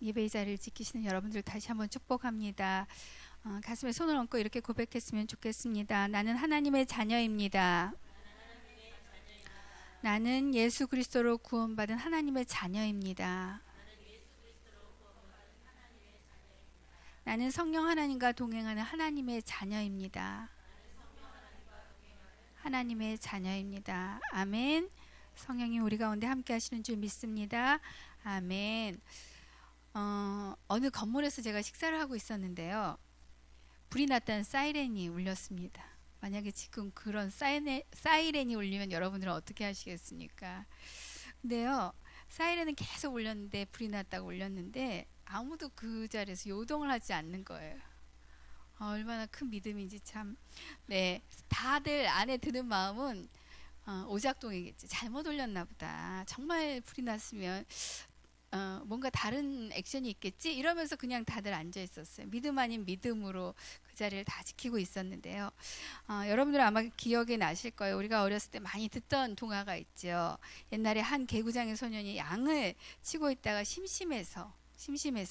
예배의 자리를 지키시는 여러분들 다시 한번 축복합니다. 가슴에 손을 얹고 이렇게 고백했으면 좋겠습니다. 나는 하나님의 자녀입니다. 나는 예수 그리스도로 구원받은 하나님의 자녀입니다. 나는 성령 하나님과 동행하는 하나님의 자녀입니다. 하나님의 자녀입니다. 아멘. 성령이 우리 가운데 함께 하시는 줄 믿습니다. 아멘. 어느 건물에서 제가 식사를 하고 있었는데요. 불이 났다는 사이렌이 울렸습니다. 만약에 지금 그런 사이렌이 울리면 여러분들은 어떻게 하시겠습니까? 근데요, 사이렌은 계속 울렸는데, 불이 났다고 울렸는데 아무도 그 자리에서 요동을 하지 않는 거예요. 얼마나 큰 믿음인지 참. 네, 다들 안에 드는 마음은 오작동이겠지. 잘못 올렸나 보다. 정말 불이 났으면 뭔가 다른 액션이 있겠지? 이러면서 그냥 다들 앉아 있었어요. 믿음 아닌 믿음으로 그 자리를 다 지키고 있었는데요. 여러분들 아마 기억에 나실 거예요. 우리가 어렸을 때 많이 듣던 동화가 있죠. 옛날에 한 개구장의 소년이 양을 치고 있다가 심심해서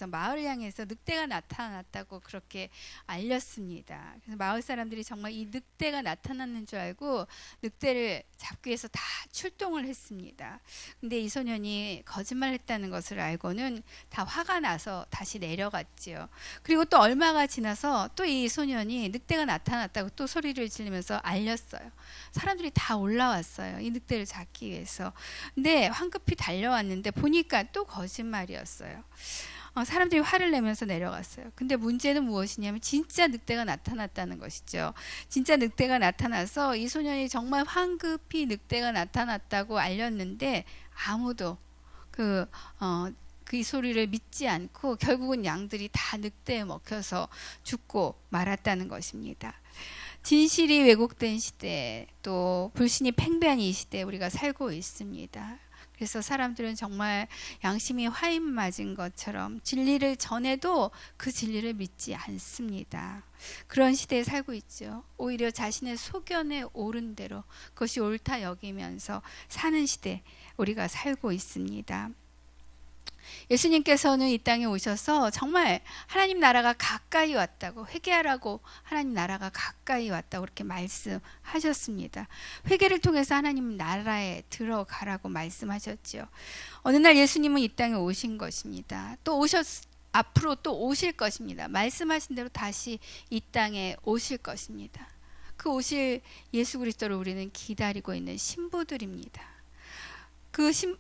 마을을 향해서 늑대가 나타났다고 그렇게 알렸습니다. 그래서 마을 사람들이 정말 이 늑대가 나타났는 줄 알고 늑대를 잡기 위해서 다 출동을 했습니다. 근데 이 소년이 거짓말했다는 것을 알고는 다 화가 나서 다시 내려갔지요. 그리고 또 얼마가 지나서 또 이 소년이 늑대가 나타났다고 또 소리를 지르면서 알렸어요. 사람들이 다 올라왔어요. 이 늑대를 잡기 위해서. 근데 황급히 달려왔는데 보니까 또 거짓말이었어요. 사람들이 화를 내면서 내려갔어요. 근데 문제는 무엇이냐면 진짜 늑대가 나타났다는 것이죠. 진짜 늑대가 나타나서 이 소년이 정말 황급히 늑대가 나타났다고 알렸는데 아무도 그 소리를 믿지 않고 결국은 양들이 다 늑대에 먹혀서 죽고 말았다는 것입니다. 진실이 왜곡된 시대, 또 불신이 팽배한 이 시대에 우리가 살고 있습니다. 그래서 사람들은 정말 양심이 화인 맞은 것처럼 진리를 전해도 그 진리를 믿지 않습니다. 그런 시대에 살고 있죠. 오히려 자신의 소견에 옳은 대로 그것이 옳다 여기면서 사는 시대 우리가 살고 있습니다. 예수님께서는 이 땅에 오셔서 정말 하나님 나라가 가까이 왔다고, 회개하라고 하나님 나라가 가까이 왔다고 그렇게 말씀하셨습니다. 회개를 통해서 하나님 나라에 들어가라고 말씀하셨죠. 어느 날 예수님은 이 땅에 오신 것입니다. 앞으로 또 오실 것입니다. 말씀하신 대로 다시 이 땅에 오실 것입니다. 그 오실 예수 그리스도를 우리는 기다리고 있는 신부들입니다.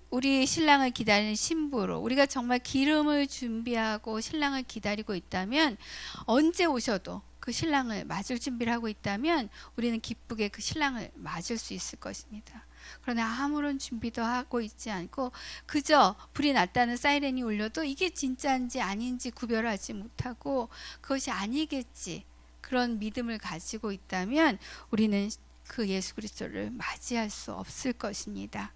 우리 신랑을 기다리는 신부로 우리가 정말 기름을 준비하고 신랑을 기다리고 있다면, 언제 오셔도 그 신랑을 맞을 준비를 하고 있다면 우리는 기쁘게 그 신랑을 맞을 수 있을 것입니다. 그러나 아무런 준비도 하고 있지 않고 그저 불이 났다는 사이렌이 울려도 이게 진짜인지 아닌지 구별하지 못하고 그것이 아니겠지, 그런 믿음을 가지고 있다면 우리는 그 예수 그리스도를 맞이할 수 없을 것입니다.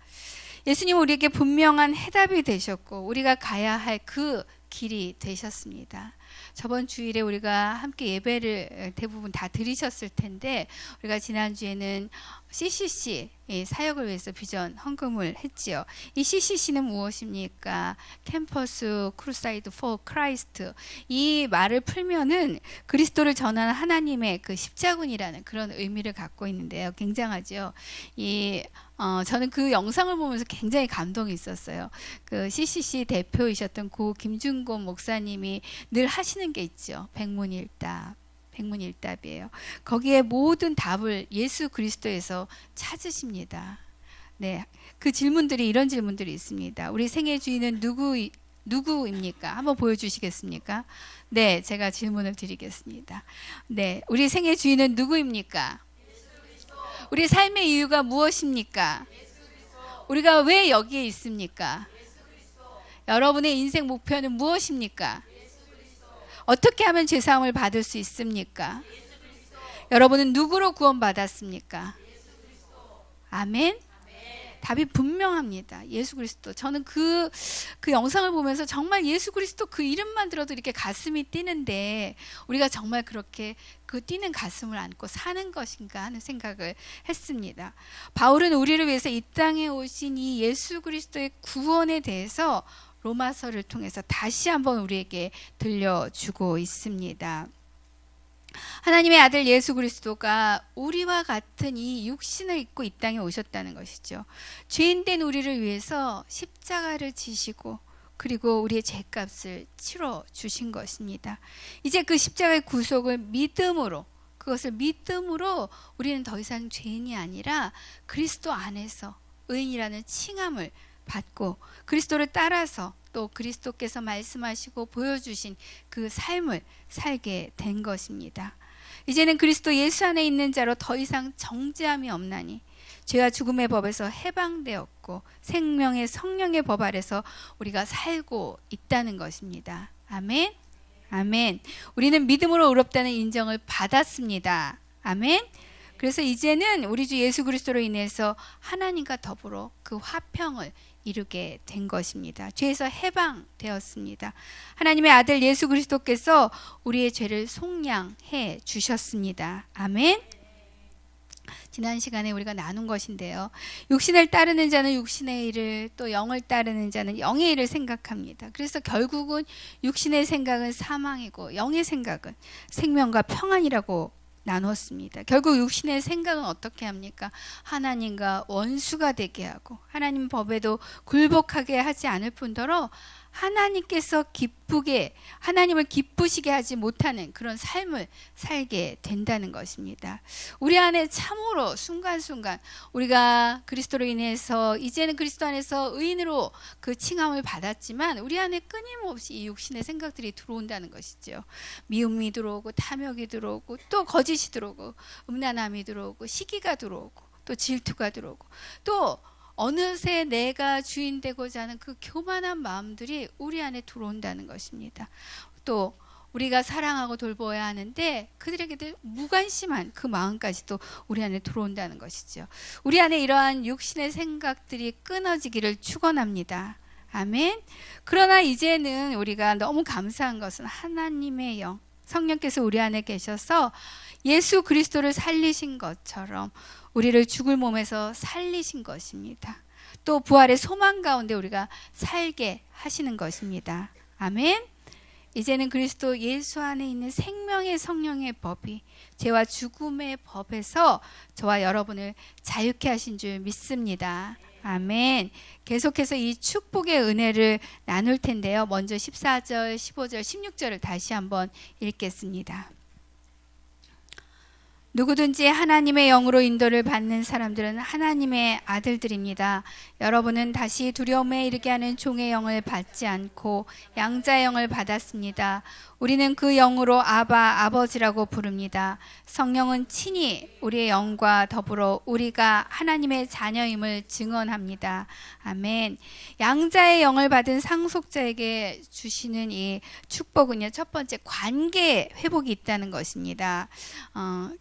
예수님은 우리에게 분명한 해답이 되셨고 우리가 가야 할 그 길이 되셨습니다. 저번 주일에 우리가 함께 예배를 대부분 다 드리셨을 텐데, 우리가 지난주에는 CCC 사역을 위해서 비전 헌금을 했지요. 이 CCC는 무엇입니까? 캠퍼스 크루사이드 포 크라이스트. 이 말을 풀면은 그리스도를 전하는 하나님의 그 십자군이라는 그런 의미를 갖고 있는데요. 굉장하죠. 저는 그 영상을 보면서 굉장히 감동이 있었어요. 그 CCC 대표이셨던 고 김준곤 목사님이 늘 하시는 게 있죠. 백문일답이에요. 거기에 모든 답을 예수 그리스도에서 찾으십니다. 네, 그 질문들이 이런 질문들이 있습니다. 우리 생애 주인은 누구입니까? 한번 보여주시겠습니까? 네, 제가 질문을 드리겠습니다. 네, 우리 생애 주인은 누구입니까? 우리 삶의 이유가 무엇입니까? 우리가 왜 여기에 있습니까? 여러분의 인생 목표는 무엇입니까? 어떻게 하면 죄사함을 받을 수 있습니까? 여러분은 누구로 구원받았습니까? 아멘? 답이 분명합니다. 예수 그리스도. 저는 그 영상을 보면서 정말 예수 그리스도 그 이름만 들어도 이렇게 가슴이 뛰는데, 우리가 정말 그렇게 그 뛰는 가슴을 안고 사는 것인가 하는 생각을 했습니다. 바울은 우리를 위해서 이 땅에 오신 이 예수 그리스도의 구원에 대해서 로마서를 통해서 다시 한번 우리에게 들려주고 있습니다. 하나님의 아들 예수 그리스도가 우리와 같은 이 육신을 입고 이 땅에 오셨다는 것이죠. 죄인된 우리를 위해서 십자가를 지시고 그리고 우리의 죄값을 치러 주신 것입니다. 이제 그 십자가의 구속을 믿음으로, 그것을 믿음으로 우리는 더 이상 죄인이 아니라 그리스도 안에서 의인이라는 칭함을 받고 그리스도를 따라서 또 그리스도께서 말씀하시고 보여주신 그 삶을 살게 된 것입니다. 이제는 그리스도 예수 안에 있는 자로 더 이상 정죄함이 없나니 죄와 죽음의 법에서 해방되었고 생명의 성령의 법 아래서 우리가 살고 있다는 것입니다. 아멘. 아멘. 우리는 믿음으로 의롭다는 인정을 받았습니다. 아멘. 그래서 이제는 우리 주 예수 그리스도로 인해서 하나님과 더불어 그 화평을 이루게 된 것입니다. 죄에서 해방되었습니다. 하나님의 아들 예수 그리스도께서 우리의 죄를 속량해 주셨습니다. 아멘. 지난 시간에 우리가 나눈 것인데요. 육신을 따르는 자는 육신의 일을, 또 영을 따르는 자는 영의 일을 생각합니다. 그래서 결국은 육신의 생각은 사망이고 영의 생각은 생명과 평안이라고 나눴습니다. 결국 육신의 생각은 어떻게 합니까? 하나님과 원수가 되게 하고 하나님 법에도 굴복하게 하지 않을 뿐더러 하나님께서 하나님을 기쁘시게 하지 못하는 그런 삶을 살게 된다는 것입니다. 우리 안에 참으로 순간순간 우리가 그리스도로 인해서 이제는 그리스도 안에서 의인으로 그 칭함을 받았지만 우리 안에 끊임없이 이 육신의 생각들이 들어온다는 것이죠. 미움이 들어오고 탐욕이 들어오고 또 거짓이 들어오고 음란함이 들어오고 시기가 들어오고 또 질투가 들어오고 또 어느새 내가 주인 되고자 하는 그 교만한 마음들이 우리 안에 들어온다는 것입니다. 또 우리가 사랑하고 돌보아야 하는데 그들에게 무관심한 그 마음까지도 우리 안에 들어온다는 것이죠. 우리 안에 이러한 육신의 생각들이 끊어지기를 축원합니다. 아멘. 그러나 이제는 우리가 너무 감사한 것은 하나님의 영, 성령께서 우리 안에 계셔서 예수 그리스도를 살리신 것처럼 우리를 죽을 몸에서 살리신 것입니다. 또 부활의 소망 가운데 우리가 살게 하시는 것입니다. 아멘. 이제는 그리스도 예수 안에 있는 생명의 성령의 법이 죄와 죽음의 법에서 저와 여러분을 자유케 하신 줄 믿습니다. 아멘. 계속해서 이 축복의 은혜를 나눌 텐데요. 먼저 14절, 15절, 16절을 다시 한번 읽겠습니다. 누구든지 하나님의 영으로 인도를 받는 사람들은 하나님의 아들들입니다. 여러분은 다시 두려움에 이르게 하는 종의 영을 받지 않고 양자의 영을 받았습니다. 우리는 그 영으로 아바, 아버지라고 부릅니다. 성령은 친히 우리의 영과 더불어 우리가 하나님의 자녀임을 증언합니다. 아멘. 양자의 영을 받은 상속자에게 주시는 이 축복은요, 첫 번째 관계 회복이 있다는 것입니다.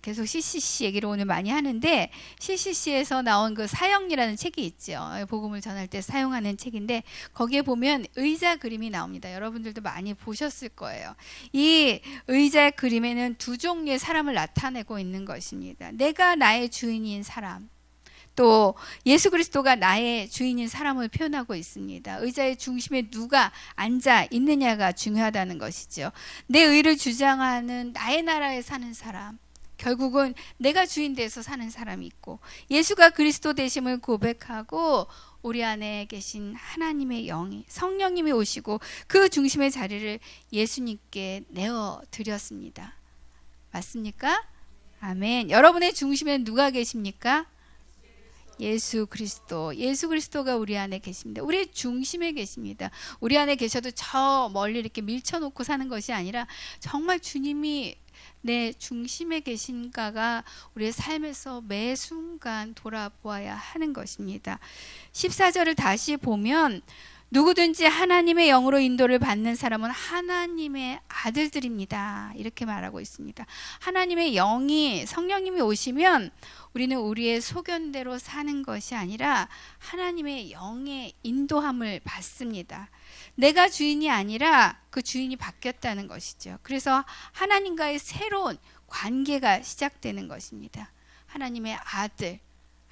계속 CCC 얘기를 오늘 많이 하는데 CCC에서 나온 그 사형리라는 책이 있죠. 복음을 전할 때 사용하는 책인데 거기에 보면 의자 그림이 나옵니다. 여러분들도 많이 보셨을 거예요. 이 의자 그림에는 두 종류의 사람을 나타내고 있는 것입니다. 내가 나의 주인인 사람, 또 예수 그리스도가 나의 주인인 사람을 표현하고 있습니다. 의자의 중심에 누가 앉아 있느냐가 중요하다는 것이죠. 내 의를 주장하는 나의 나라에 사는 사람, 결국은 내가 주인 돼서 사는 사람이 있고 예수가 그리스도 되심을 고백하고 우리 안에 계신 하나님의 영이 성령님이 오시고 그 중심의 자리를 예수님께 내어드렸습니다. 맞습니까? 아멘. 여러분의 중심에 누가 계십니까? 예수 그리스도. 예수 그리스도가 우리 안에 계십니다. 우리의 중심에 계십니다. 우리 안에 계셔도 저 멀리 이렇게 밀쳐놓고 사는 것이 아니라 정말 주님이 내 중심에 계신가가 우리의 삶에서 매 순간 돌아보아야 하는 것입니다. 14절을 다시 보면 누구든지 하나님의 영으로 인도를 받는 사람은 하나님의 아들들입니다. 이렇게 말하고 있습니다. 하나님의 영이 성령님이 오시면 우리는 우리의 소견대로 사는 것이 아니라 하나님의 영의 인도함을 받습니다. 내가 주인이 아니라 그 주인이 바뀌었다는 것이죠. 그래서 하나님과의 새로운 관계가 시작되는 것입니다. 하나님의 아들,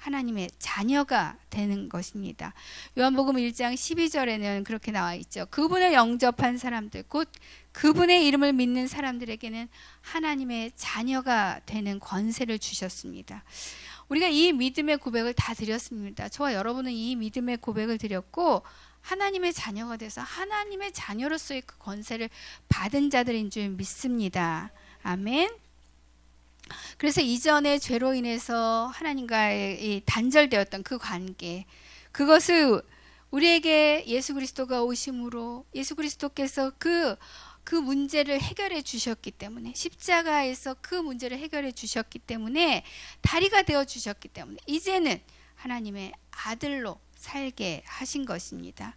하나님의 자녀가 되는 것입니다. 요한복음 1장 12절에는 그렇게 나와 있죠. 그분을 영접한 사람들, 곧 그분의 이름을 믿는 사람들에게는 하나님의 자녀가 되는 권세를 주셨습니다. 우리가 이 믿음의 고백을 다 드렸습니다. 저와 여러분은 이 믿음의 고백을 드렸고 하나님의 자녀가 돼서 하나님의 자녀로서의 그 권세를 받은 자들인 줄 믿습니다. 아멘. 그래서 이전에 죄로 인해서 하나님과의 단절되었던 그 관계, 그것을 우리에게 예수 그리스도가 오심으로 예수 그리스도께서 그 문제를 해결해 주셨기 때문에, 십자가에서 그 문제를 해결해 주셨기 때문에, 다리가 되어 주셨기 때문에 이제는 하나님의 아들로 살게 하신 것입니다.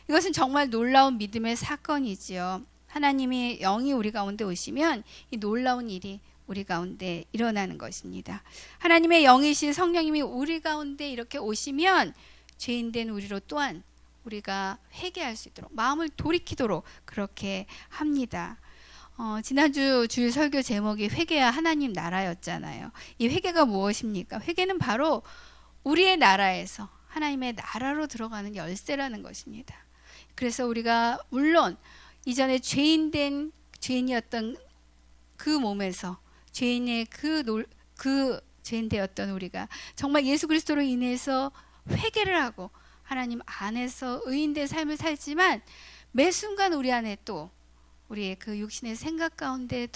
이것은 정말 놀라운 믿음의 사건이지요. 하나님의 영이 우리 가운데 오시면 이 놀라운 일이 우리 가운데 일어나는 것입니다. 하나님의 영이신 성령님이 우리 가운데 이렇게 오시면 죄인된 우리로 또한 우리가 회개할 수 있도록, 마음을 돌이키도록 그렇게 합니다. 지난주 주일 설교 제목이 회개야 하나님 나라였잖아요. 이 회개가 무엇입니까? 회개는 바로 우리의 나라에서 하나님의 나라로 들어가는 열쇠라는 것입니다. 그래서 우리가 물론 이전에 죄인이었던 그 몸에서 죄인의 그 죄인 되었던 우리가 정말 예수 그리스도로 인해서 회개를 하고 하나님 안에서 의인된 삶을 살지만 매 순간 우리 안에 또 우리의 그 육신의 생각 가운데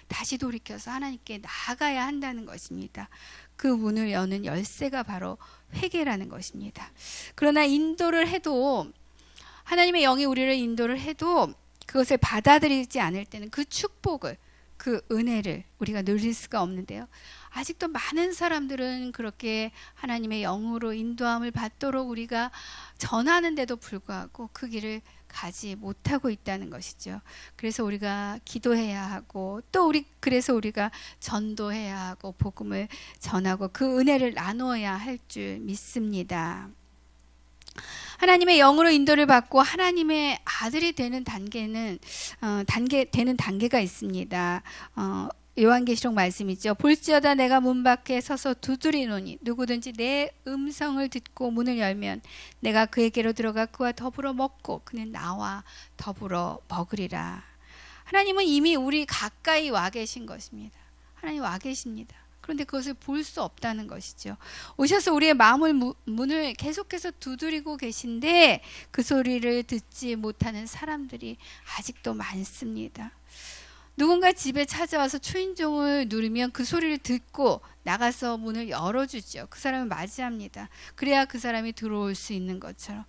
다시 돌이켜서 하나님께 나아가야 한다는 것입니다. 그 문을 여는 열쇠가 바로 회개라는 것입니다. 그러나 인도를 해도, 하나님의 영이 우리를 인도를 해도 그것을 받아들이지 않을 때는 그 축복을, 그 은혜를 우리가 누릴 수가 없는데요. 아직도 많은 사람들은 그렇게 하나님의 영으로 인도함을 받도록 우리가 전하는데도 불구하고 그 길을 가지 못하고 있다는 것이죠. 그래서 우리가 기도해야 하고, 또 그래서 우리가 전도해야 하고 복음을 전하고 그 은혜를 나누어야 할 줄 믿습니다. 하나님의 영으로 인도를 받고 하나님의 아들이 되는 단계가 있습니다. 요한계시록 말씀이죠. 볼지어다 내가 문 밖에 서서 두드리노니 누구든지 내 음성을 듣고 문을 열면 내가 그에게로 들어가 그와 더불어 먹고 그는 나와 더불어 먹으리라. 하나님은 이미 우리 가까이 와 계신 것입니다. 하나님 와 계십니다. 그런데 그것을 볼 수 없다는 것이죠. 오셔서 우리의 문을 계속해서 두드리고 계신데 그 소리를 듣지 못하는 사람들이 아직도 많습니다. 누군가 집에 찾아와서 초인종을 누르면 그 소리를 듣고 나가서 문을 열어주죠. 그 사람을 맞이합니다. 그래야 그 사람이 들어올 수 있는 것처럼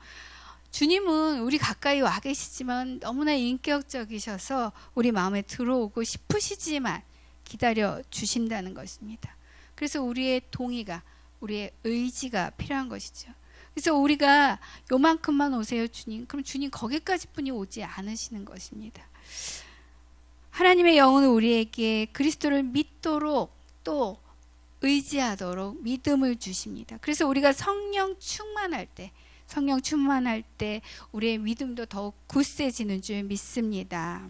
주님은 우리 가까이 와 계시지만 너무나 인격적이셔서 우리 마음에 들어오고 싶으시지만 기다려 주신다는 것입니다. 그래서 우리의 동의가, 우리의 의지가 필요한 것이죠. 그래서 우리가 요만큼만 오세요 주님, 그럼 주님 거기까지 뿐이 오지 않으시는 것입니다. 하나님의 영은 우리에게 그리스도를 믿도록 또 의지하도록 믿음을 주십니다. 그래서 우리가 성령 충만할 때 우리의 믿음도 더욱 굳세지는 줄 믿습니다.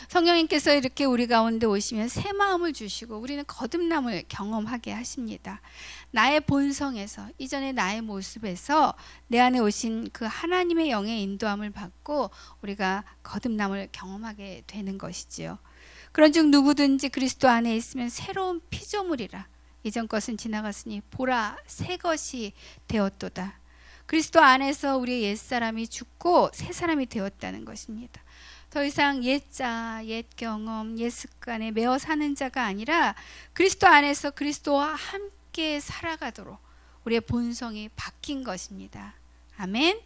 성령님께서 이렇게 우리 가운데 오시면 새 마음을 주시고 우리는 거듭남을 경험하게 하십니다. 나의 본성에서, 이전의 나의 모습에서 내 안에 오신 그 하나님의 영의 인도함을 받고 우리가 거듭남을 경험하게 되는 것이지요. 그런즉 누구든지 그리스도 안에 있으면 새로운 피조물이라. 이전 것은 지나갔으니 보라 새 것이 되었도다. 그리스도 안에서 우리의 옛사람이 죽고 새 사람이 되었다는 것입니다. 더 이상 옛자, 옛 경험, 옛 습관에 매어 사는 자가 아니라 그리스도 안에서 그리스도와 함께 살아가도록 우리의 본성이 바뀐 것입니다. 아멘.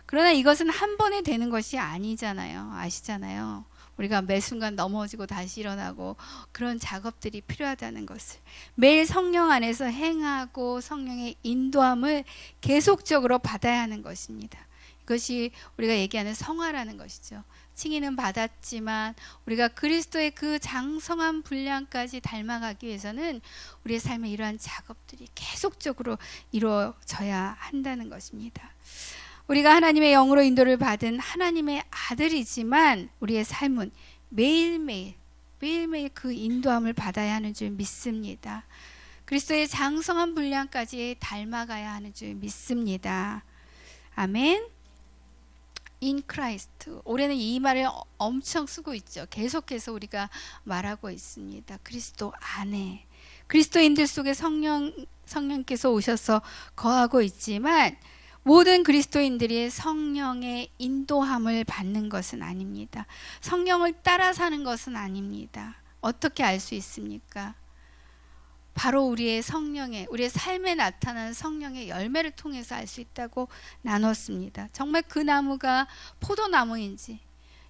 그러나 이것은 한 번에 되는 것이 아니잖아요. 아시잖아요. 우리가 매 순간 넘어지고 다시 일어나고 그런 작업들이 필요하다는 것을 매일 성령 안에서 행하고 성령의 인도함을 계속적으로 받아야 하는 것입니다. 이것이 우리가 얘기하는 성화라는 것이죠. 칭의는 받았지만 우리가 그리스도의 그 장성한 분량까지 닮아가기 위해서는 우리의 삶에 이러한 작업들이 계속적으로 이루어져야 한다는 것입니다. 우리가 하나님의 영으로 인도를 받은 하나님의 아들이지만 우리의 삶은 매일매일 그 인도함을 받아야 하는 줄 믿습니다. 그리스도의 장성한 분량까지 닮아가야 하는 줄 믿습니다. 아멘. In Christ. 올해는 이 말을 엄청 쓰고 있죠. 계속해서 우리가 말하고 있습니다. 그리스도 안에. 그리스도인들 속에 성령께서 오셔서 거하고 있지만 모든 그리스도인들이 성령의 인도함을 받는 것은 아닙니다. 성령을 따라 사는 것은 아닙니다. 어떻게 알 수 있습니까? 바로 우리의 삶에 나타나는 성령의 열매를 통해서 알 수 있다고 나눴습니다. 정말 그 나무가 포도나무인지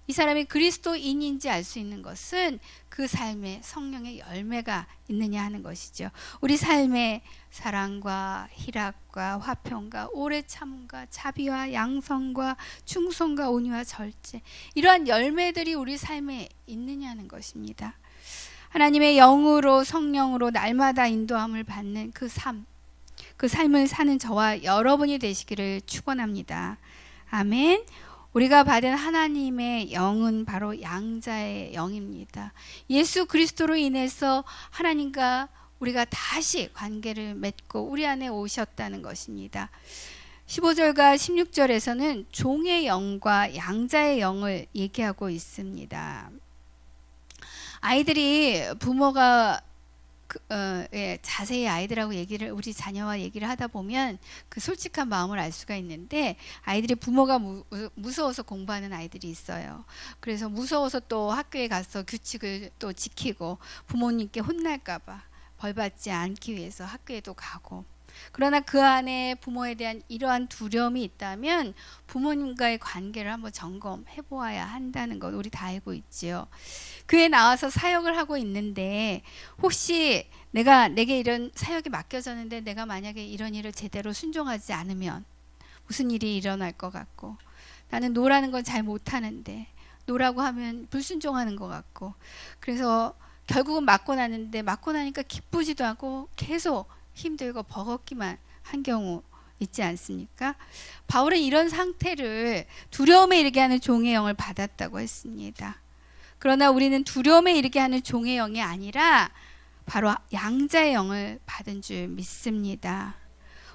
이 사람이 그리스도인인지 알 수 있는 것은 그 삶에 성령의 열매가 있느냐 하는 것이죠. 우리 삶에 사랑과 희락과 화평과 오래 참음과 자비와 양성과 충성과 온유와 절제, 이러한 열매들이 우리 삶에 있느냐는 것입니다. 하나님의 영으로 성령으로 날마다 인도함을 받는 그 삶을 사는 저와 여러분이 되시기를 축원합니다. 아멘. 우리가 받은 하나님의 영은 바로 양자의 영입니다. 예수 그리스도로 인해서 하나님과 우리가 다시 관계를 맺고 우리 안에 오셨다는 것입니다. 15절과 16절에서는 종의 영과 양자의 영을 얘기하고 있습니다. 아이들이 부모가 자세히 아이들하고 우리 자녀와 얘기를 하다 보면 그 솔직한 마음을 알 수가 있는데, 아이들이 부모가 무서워서 공부하는 아이들이 있어요. 그래서 무서워서 또 학교에 가서 규칙을 또 지키고 부모님께 혼날까봐 벌받지 않기 위해서 학교에도 가고, 그러나 그 안에 부모에 대한 이러한 두려움이 있다면 부모님과의 관계를 한번 점검해 보아야 한다는 것 우리 다 알고 있지요. 교회에 나와서 사역을 하고 있는데 혹시 내게 이런 사역이 맡겨졌는데 내가 만약에 이런 일을 제대로 순종하지 않으면 무슨 일이 일어날 것 같고, 나는 노라는 건 잘 못하는데 노라고 하면 불순종하는 것 같고, 그래서 결국은 맞고 나니까 기쁘지도 않고 계속 힘들고 버겁기만 한 경우 있지 않습니까? 바울은 이런 상태를 두려움에 이르게 하는 종의 영을 받았다고 했습니다. 그러나 우리는 두려움에 이르게 하는 종의 영이 아니라 바로 양자의 영을 받은 줄 믿습니다.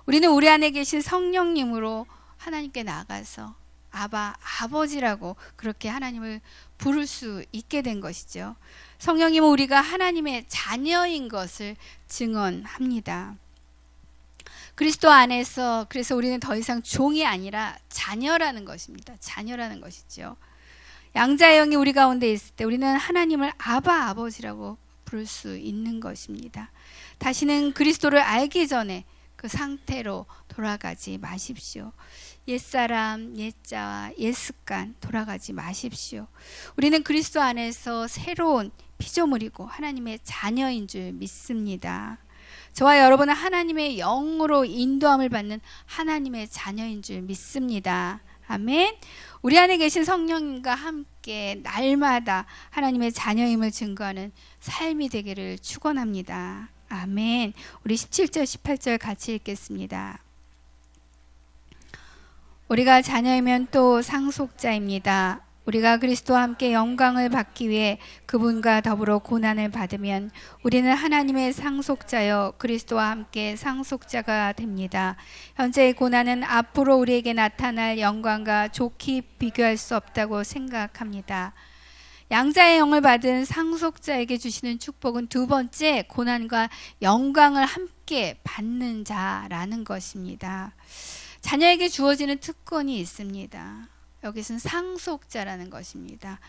우리는 우리 안에 계신 성령님으로 하나님께 나가서 아버지라고 그렇게 하나님을 부를 수 있게 된 것이죠. 성령님은 우리가 하나님의 자녀인 것을 증언합니다. 그리스도 안에서, 그래서 우리는 더 이상 종이 아니라 자녀라는 것입니다. 자녀라는 것이죠. 양자의 영이 우리 가운데 있을 때 우리는 하나님을 아버지라고 부를 수 있는 것입니다. 다시는 그리스도를 알기 전에 그 상태로 돌아가지 마십시오. 옛사람, 옛자와 옛습관 돌아가지 마십시오. 우리는 그리스도 안에서 새로운 피조물이고 하나님의 자녀인 줄 믿습니다. 저와 여러분은 하나님의 영으로 인도함을 받는 하나님의 자녀인 줄 믿습니다. 아멘. 우리 안에 계신 성령님과 함께 날마다 하나님의 자녀임을 증거하는 삶이 되기를 축원합니다. 아멘. 우리 17절 18절 같이 읽겠습니다. 우리가 자녀이면 또 상속자입니다. 우리가 그리스도와 함께 영광을 받기 위해 그분과 더불어 고난을 받으면 우리는 하나님의 상속자여 그리스도와 함께 상속자가 됩니다. 현재의 고난은 앞으로 우리에게 나타날 영광과 좋게 비교할 수 없다고 생각합니다. 양자의 영을 받은 상속자에게 주시는 축복은 두 번째, 고난과 영광을 함께 받는 자라는 것입니다. 자녀에게 주어지는 특권이 있습니다. 여기서는 상속자라는 것입니다.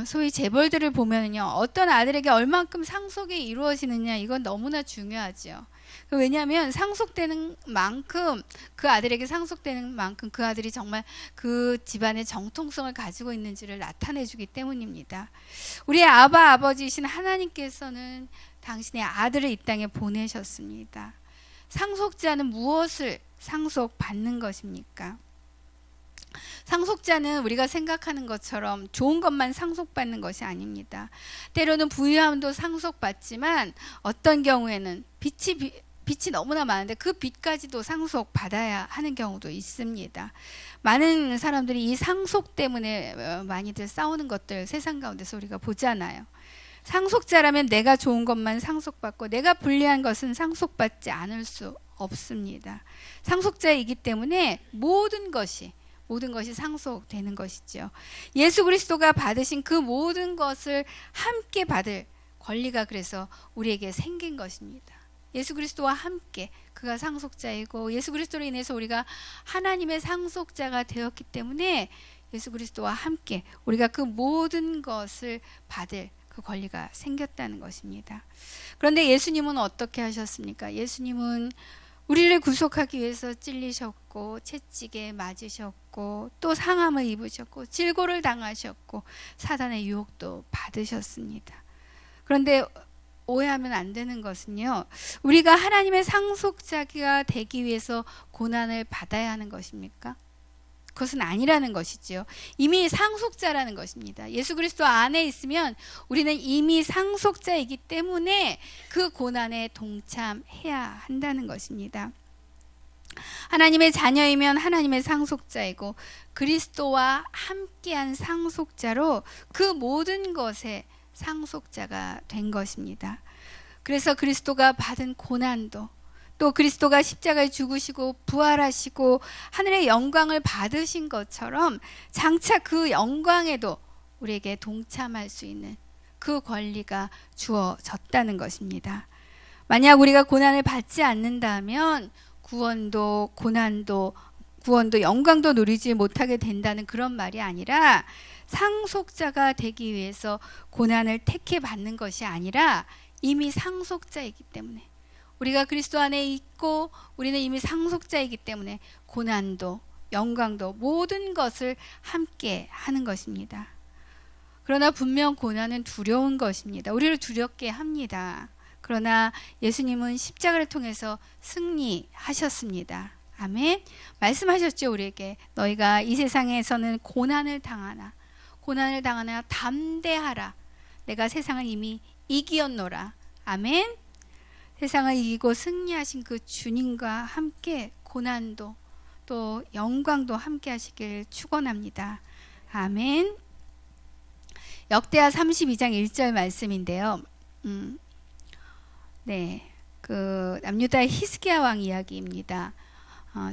소위 재벌들을 보면요, 어떤 아들에게 얼만큼 상속이 이루어지느냐, 이건 너무나 중요하죠. 왜냐하면 상속되는 만큼, 그 아들에게 상속되는 만큼 그 아들이 정말 그 집안의 정통성을 가지고 있는지를 나타내주기 때문입니다. 우리의 아버지이신 하나님께서는 당신의 아들을 이 땅에 보내셨습니다. 상속자는 무엇을 상속받는 것입니까? 상속자는 우리가 생각하는 것처럼 좋은 것만 상속받는 것이 아닙니다. 때로는 부유함도 상속받지만 어떤 경우에는 빚이 너무나 많은데 그 빚까지도 상속받아야 하는 경우도 있습니다. 많은 사람들이 이 상속 때문에 많이들 싸우는 것들 세상 가운데서 우리가 보잖아요. 상속자라면 내가 좋은 것만 상속받고 내가 불리한 것은 상속받지 않을 수 없습니다. 상속자이기 때문에 모든 것이 상속되는 것이죠. 예수 그리스도가 받으신 그 모든 것을 함께 받을 권리가 그래서 우리에게 생긴 것입니다. 예수 그리스도와 함께 그가 상속자이고 예수 그리스도로 인해서 우리가 하나님의 상속자가 되었기 때문에 예수 그리스도와 함께 우리가 그 모든 것을 받을 그 권리가 생겼다는 것입니다. 그런데 예수님은 어떻게 하셨습니까? 예수님은 우리를 구속하기 위해서 찔리셨고 채찍에 맞으셨고 또 상함을 입으셨고 질고를 당하셨고 사단의 유혹도 받으셨습니다. 그런데 오해하면 안 되는 것은요, 우리가 하나님의 상속자가 되기 위해서 고난을 받아야 하는 것입니까? 그것은 아니라는 것이죠. 이미 상속자라는 것입니다. 예수 그리스도 안에 있으면 우리는 이미 상속자이기 때문에 그 고난에 동참해야 한다는 것입니다. 하나님의 자녀이면 하나님의 상속자이고 그리스도와 함께한 상속자로 그 모든 것의 상속자가 된 것입니다. 그래서 그리스도가 받은 고난도 또 그리스도가 십자가에 죽으시고 부활하시고 하늘의 영광을 받으신 것처럼 장차 그 영광에도 우리에게 동참할 수 있는 그 권리가 주어졌다는 것입니다. 만약 우리가 고난을 받지 않는다면 구원도 고난도 구원도 영광도 누리지 못하게 된다는 그런 말이 아니라 상속자가 되기 위해서 고난을 택해 받는 것이 아니라 이미 상속자이기 때문에 우리가 그리스도 안에 있고 우리는 이미 상속자이기 때문에 고난도 영광도 모든 것을 함께 하는 것입니다. 그러나 분명 고난은 두려운 것입니다. 우리를 두렵게 합니다. 그러나 예수님은 십자가를 통해서 승리하셨습니다. 아멘. 말씀하셨죠, 우리에게. 너희가 이 세상에서는 고난을 당하나 담대하라. 내가 세상을 이미 이기었노라. 아멘. 세상을 이기고 승리하신 그 주님과 함께 고난도 또 영광도 함께 하시길 축원합니다. 아멘. 역대하 32장 1절 말씀인데요. 그 남유다의 히스기야 왕 이야기입니다.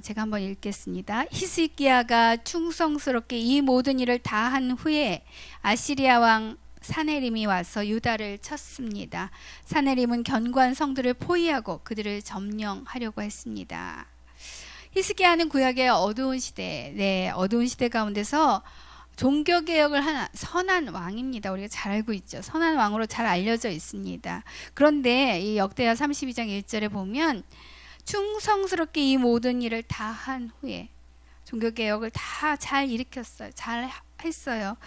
제가 한번 읽겠습니다. 히스기야가 충성스럽게 이 모든 일을 다 한 후에 아시리아 왕 사네림이 와서 유다를 쳤습니다. 사네림은 견고한 성들을 포위하고 그들을 점령하려고 했습니다. 히스기야는 구약의 어두운 시대, 어두운 시대 가운데서 종교개혁을 한 선한 왕입니다. 우리가 잘 알고 있죠. 선한 왕으로 잘 알려져 있습니다. 그런데 이 역대하 32장 1절에 보면 충성스럽게 이 모든 일을 다 한 후에 종교개혁을 다 잘 일으켰어요. 잘 했어요.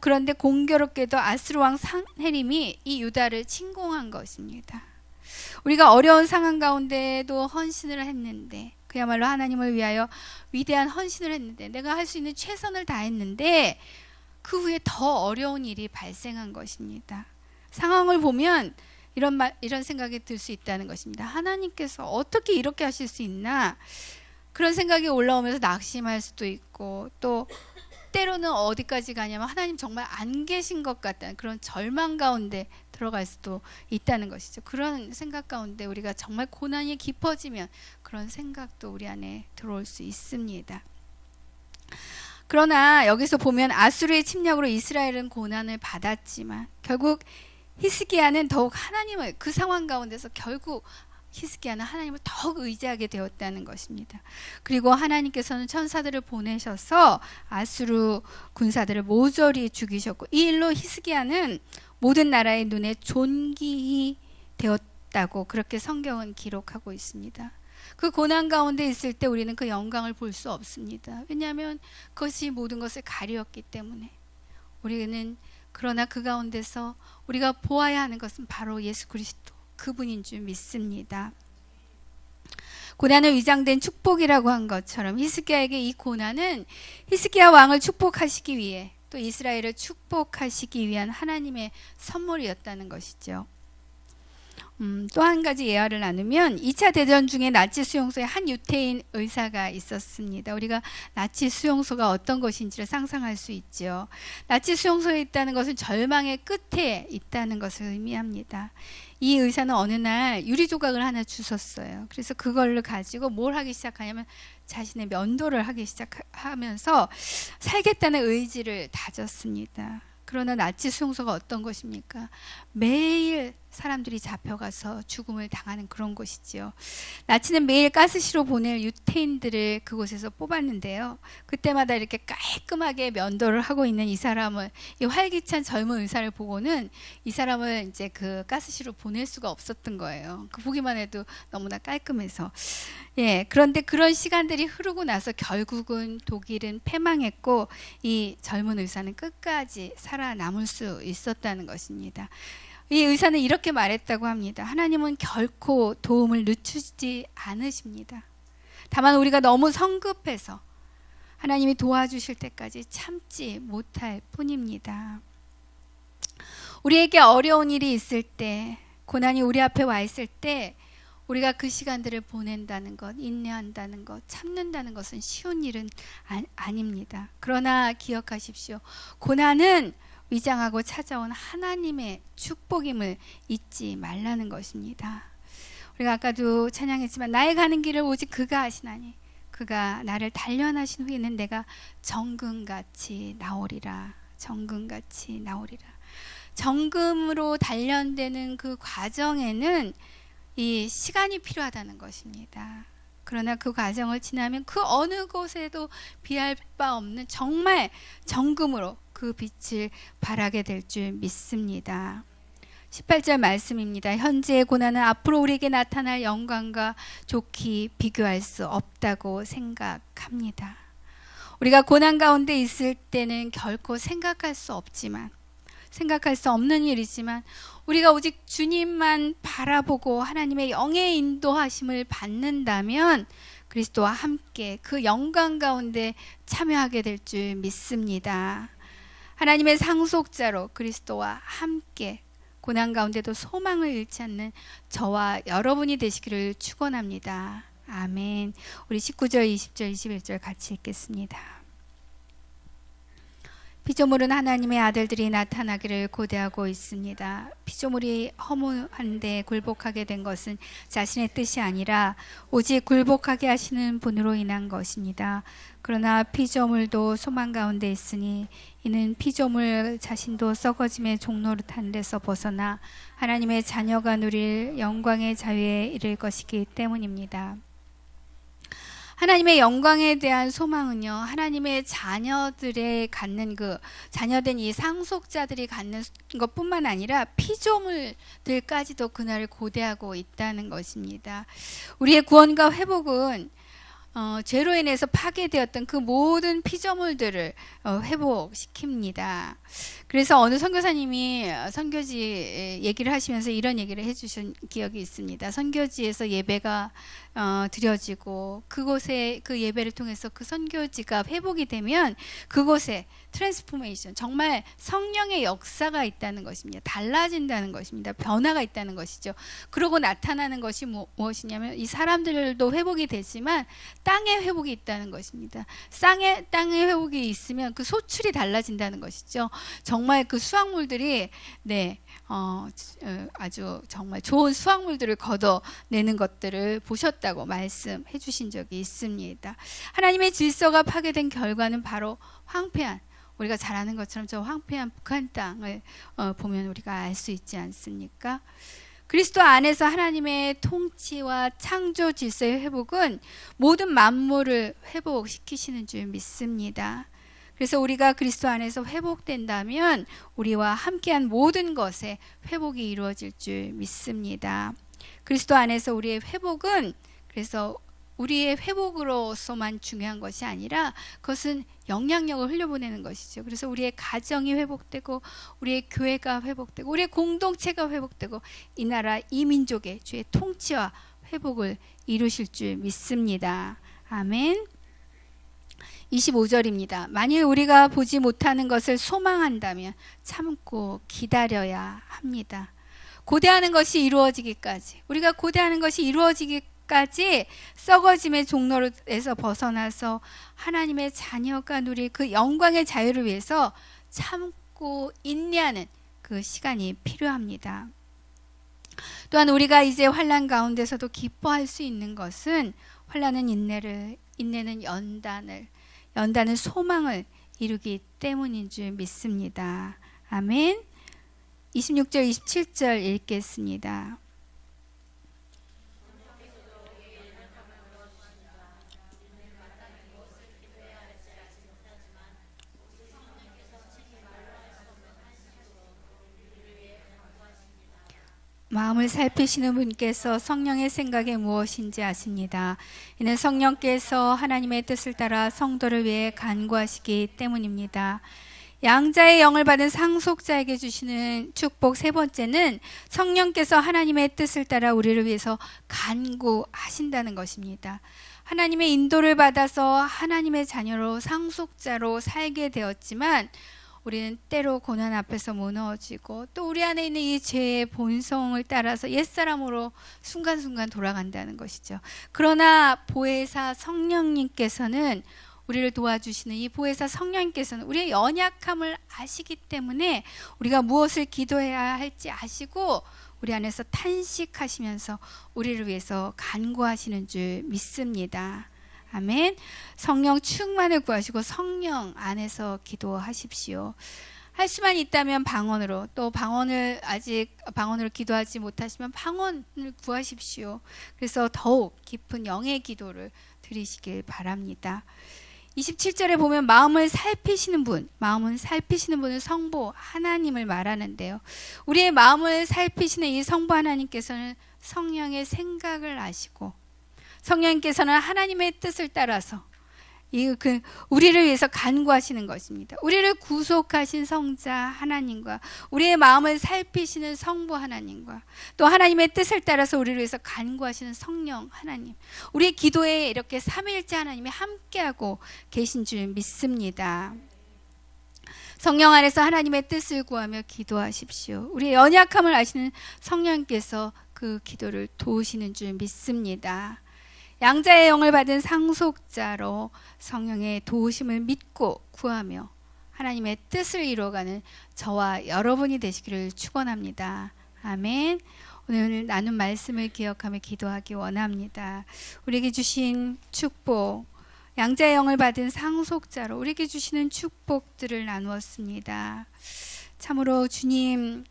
그런데 공교롭게도 아스루 왕 산헤림이 이 유다를 침공한 것입니다. 우리가 어려운 상황 가운데도 헌신을 했는데 그야말로 하나님을 위하여 위대한 헌신을 했는데 내가 할 수 있는 최선을 다했는데 그 후에 더 어려운 일이 발생한 것입니다. 상황을 보면 이런 생각이 들 수 있다는 것입니다. 하나님께서 어떻게 이렇게 하실 수 있나? 그런 생각이 올라오면서 낙심할 수도 있고 또 때로는 어디까지 가냐면 하나님 정말 안 계신 것 같다는 그런 절망 가운데 들어갈 수도 있다는 것이죠. 그런 생각 가운데 우리가 정말 고난이 깊어지면 그런 생각도 우리 안에 들어올 수 있습니다. 그러나 여기서 보면 아수르의 침략으로 이스라엘은 고난을 받았지만 결국 히스기야는 더욱 하나님을 그 상황 가운데서 결국 히스기야는 하나님을 더욱 의지하게 되었다는 것입니다. 그리고 하나님께서는 천사들을 보내셔서 아수르 군사들을 모조리 죽이셨고 이 일로 히스기야는 모든 나라의 눈에 존귀히 되었다고 그렇게 성경은 기록하고 있습니다. 그 고난 가운데 있을 때 우리는 그 영광을 볼 수 없습니다. 왜냐하면 그것이 모든 것을 가리었기 때문에 우리는 그러나 그 가운데서 우리가 보아야 하는 것은 바로 예수 그리스도 그분인 줄 믿습니다. 고난은 위장된 축복이라고 한 것처럼 히스기야에게 이 고난은 히스기야 왕을 축복하시기 위해 또 이스라엘을 축복하시기 위한 하나님의 선물이었다는 것이죠. 또 한 가지 예화를 나누면 2차 대전 중에 나치 수용소에 한 유태인 의사가 있었습니다. 우리가 나치 수용소가 어떤 것인지를 상상할 수 있죠. 나치 수용소에 있다는 것은 절망의 끝에 있다는 것을 의미합니다. 이 의사는 어느 날 유리 조각을 하나 주웠어요. 그래서 그걸 가지고 뭘 하기 시작하냐면 자신의 면도를 하기 시작하면서 살겠다는 의지를 다졌습니다. 그러나 나치 수용소가 어떤 것입니까? 매일 사람들이 잡혀가서 죽음을 당하는 그런 곳이지요. 나치는 매일 가스시로 보낼 유태인들을 그곳에서 뽑았는데요. 그때마다 이렇게 깔끔하게 면도를 하고 있는 이 사람을, 이 활기찬 젊은 의사를 보고는 이 사람을 이제 그 가스시로 보낼 수가 없었던 거예요. 그 보기만 해도 너무나 깔끔해서. 예, 그런데 그런 시간들이 흐르고 나서 결국은 독일은 패망했고 이 젊은 의사는 끝까지 살아남을 수 있었다는 것입니다. 이 의사는 이렇게 말했다고 합니다. 하나님은 결코 도움을 늦추지 않으십니다. 다만 우리가 너무 성급해서 하나님이 도와주실 때까지 참지 못할 뿐입니다. 우리에게 어려운 일이 있을 때, 고난이 우리 앞에 와 있을 때 우리가 그 시간들을 보낸다는 것, 인내한다는 것, 참는다는 것은 쉬운 일은 아닙니다. 그러나 기억하십시오. 고난은 위장하고 찾아온 하나님의 축복임을 잊지 말라는 것입니다. 우리가 아까도 찬양했지만 나의 가는 길을 오직 그가 아시나니 그가 나를 단련하신 후에는 내가 정금같이 나오리라. 정금같이 나오리라. 정금으로 단련되는 그 과정에는 이 시간이 필요하다는 것입니다. 그러나 그 과정을 지나면 그 어느 곳에도 비할 바 없는 정말 정금으로 그 빛을 발하게 될 줄 믿습니다. 18절 말씀입니다. 현재의 고난은 앞으로 우리에게 나타날 영광과 좋게 비교할 수 없다고 생각합니다. 우리가 고난 가운데 있을 때는 결코 생각할 수 없지만, 생각할 수 없는 일이지만 우리가 오직 주님만 바라보고 하나님의 영의 인도하심을 받는다면 그리스도와 함께 그 영광 가운데 참여하게 될 줄 믿습니다. 하나님의 상속자로 그리스도와 함께 고난 가운데도 소망을 잃지 않는 저와 여러분이 되시기를 축원합니다. 아멘. 우리 19절, 20절, 21절 같이 읽겠습니다. 피조물은 하나님의 아들들이 나타나기를 고대하고 있습니다. 피조물이 허무한데 굴복하게 된 것은 자신의 뜻이 아니라 오직 굴복하게 하시는 분으로 인한 것입니다. 그러나 피조물도 소망 가운데 있으니 이는 피조물 자신도 썩어짐의 종노릇한 데서 벗어나 하나님의 자녀가 누릴 영광의 자유에 이를 것이기 때문입니다. 하나님의 영광에 대한 소망은요, 하나님의 자녀들의 갖는 그 자녀된 이 상속자들이 갖는 것뿐만 아니라 피조물들까지도 그날을 고대하고 있다는 것입니다. 우리의 구원과 회복은 죄로 인해서 파괴되었던 그 모든 피조물들을 회복시킵니다. 그래서 어느 선교사님이 선교지 얘기를 하시면서 이런 얘기를 해주신 기억이 있습니다. 선교지에서 예배가 드려지고 그곳에 그 예배를 통해서 그 선교지가 회복이 되면 그곳에 트랜스포메이션, 정말 성령의 역사가 있다는 것입니다. 달라진다는 것입니다. 변화가 있다는 것이죠. 그러고 나타나는 것이 무엇이냐면 이 사람들도 회복이 되지만 땅의 회복이 있다는 것입니다. 땅의 회복이 있으면 그 소출이 달라진다는 것이죠. 정말 그 수확물들이 아주 정말 좋은 수확물들을 걷어내는 것들을 보셨다고 말씀해 주신 적이 있습니다. 하나님의 질서가 파괴된 결과는 바로 황폐한, 우리가 잘 아는 것처럼 저 황폐한 북한 땅을 보면 우리가 알 수 있지 않습니까? 그리스도 안에서 하나님의 통치와 창조 질서의 회복은 모든 만물을 회복시키시는 줄 믿습니다. 그래서 우리가 그리스도 안에서 회복된다면 우리와 함께한 모든 것에 회복이 이루어질 줄 믿습니다. 그리스도 안에서 우리의 회복은 그래서 우리의 회복으로서만 중요한 것이 아니라 그것은 영향력을 흘려보내는 것이죠. 그래서 우리의 가정이 회복되고 우리의 교회가 회복되고 우리의 공동체가 회복되고 이 나라 이 민족의 주의 통치와 회복을 이루실 줄 믿습니다. 아멘. 25절입니다. 만일 우리가 보지 못하는 것을 소망한다면 참고 기다려야 합니다. 고대하는 것이 이루어지기까지, 우리가 고대하는 것이 이루어지기까지 썩어짐의 종로에서 벗어나서 하나님의 자녀가 누릴 그 영광의 자유를 위해서 참고 인내하는 그 시간이 필요합니다. 또한 우리가 이제 환난 가운데서도 기뻐할 수 있는 것은 환난은 인내는 연단은 소망을 이루기 때문인 줄 믿습니다. 아멘. 26절 27절 읽겠습니다. 마음을 살피시는 분께서 성령의 생각이 무엇인지 아십니다. 이는 성령께서 하나님의 뜻을 따라 성도를 위해 간구하시기 때문입니다. 양자의 영을 받은 상속자에게 주시는 축복 세 번째는 성령께서 하나님의 뜻을 따라 우리를 위해서 간구하신다는 것입니다. 하나님의 인도를 받아서 하나님의 자녀로 상속자로 살게 되었지만 우리는 때로 고난 앞에서 무너지고 또 우리 안에 있는 이 죄의 본성을 따라서 옛사람으로 순간순간 돌아간다는 것이죠. 그러나 보혜사 성령님께서는 우리를 도와주시는 이 보혜사 성령님께서는 우리의 연약함을 아시기 때문에 우리가 무엇을 기도해야 할지 아시고 우리 안에서 탄식하시면서 우리를 위해서 간구하시는 줄 믿습니다. 아멘. 성령 충만을 구하시고 성령 안에서 기도하십시오. 할 수만 있다면 방언으로, 또 아직 방언으로 기도하지 못하시면 방언을 구하십시오. 그래서 더욱 깊은 영의 기도를 드리시길 바랍니다. 27절에 보면 마음은 살피시는 분은 성부 하나님을 말하는데요. 우리의 마음을 살피시는 이 성부 하나님께서는 성령의 생각을 아시고 성령님께서는 하나님의 뜻을 따라서 우리를 위해서 간구하시는 것입니다. 우리를 구속하신 성자 하나님과 우리의 마음을 살피시는 성부 하나님과 또 하나님의 뜻을 따라서 우리를 위해서 간구하시는 성령 하나님, 우리의 기도에 이렇게 삼위일체 하나님이 함께하고 계신 줄 믿습니다. 성령 안에서 하나님의 뜻을 구하며 기도하십시오. 우리의 연약함을 아시는 성령께서 그 기도를 도우시는 줄 믿습니다. 양자의 영을 받은 상속자로 성령의 도우심을 믿고 구하며 하나님의 뜻을 이루어가는 저와 여러분이 되시기를 축원합니다. 아멘. 오늘 나눈 말씀을 기억하며 기도하기 원합니다. 우리에게 주신 축복, 양자의 영을 받은 상속자로 우리에게 주시는 축복들을 나누었습니다. 참으로 주님,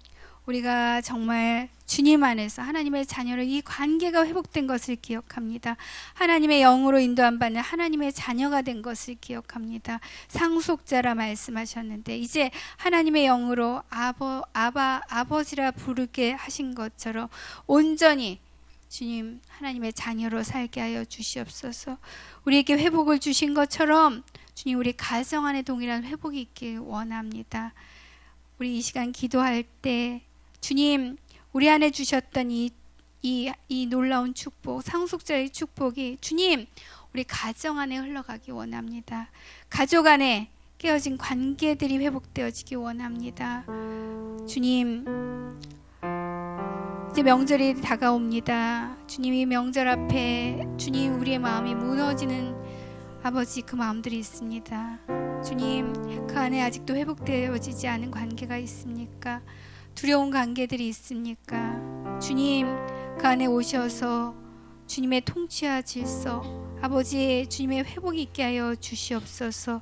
우리가 정말 주님 안에서 하나님의 자녀로 이 관계가 회복된 것을 기억합니다. 하나님의 영으로 인도함 받는 하나님의 자녀가 된 것을 기억합니다. 상속자라 말씀하셨는데 이제 하나님의 영으로 아버지라 부르게 하신 것처럼 온전히 주님 하나님의 자녀로 살게 하여 주시옵소서. 우리에게 회복을 주신 것처럼 주님 우리 가정 안에 동일한 회복이 있길 원합니다. 우리 이 시간 기도할 때 주님 우리 안에 주셨던 이 놀라운 축복, 상속자의 축복이 주님 우리 가정 안에 흘러가기 원합니다. 가족 안에 깨어진 관계들이 회복되어지기 원합니다. 주님 이제 명절이 다가옵니다. 주님 이 명절 앞에 주님 우리의 마음이 무너지는 아버지 그 마음들이 있습니다. 주님 그 안에 아직도 회복되어지지 않은 관계가 있습니까? 두려운 관계들이 있습니까? 주님 그 안에 오셔서 주님의 통치와 질서 아버지 주님의 회복이 있게 하여 주시옵소서.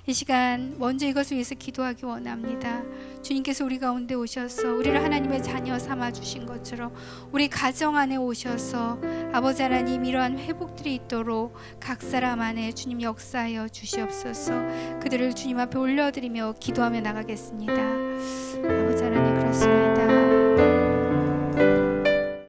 이 시간 먼저 이것을 위해서 기도하기 원합니다. 주님께서 우리 가운데 오셔서 우리를 하나님의 자녀 삼아 주신 것처럼 우리 가정 안에 오셔서 아버지 하나님 이러한 회복들이 있도록 각 사람 안에 주님 역사하여 주시옵소서. 그들을 주님 앞에 올려드리며 기도하며 나가겠습니다.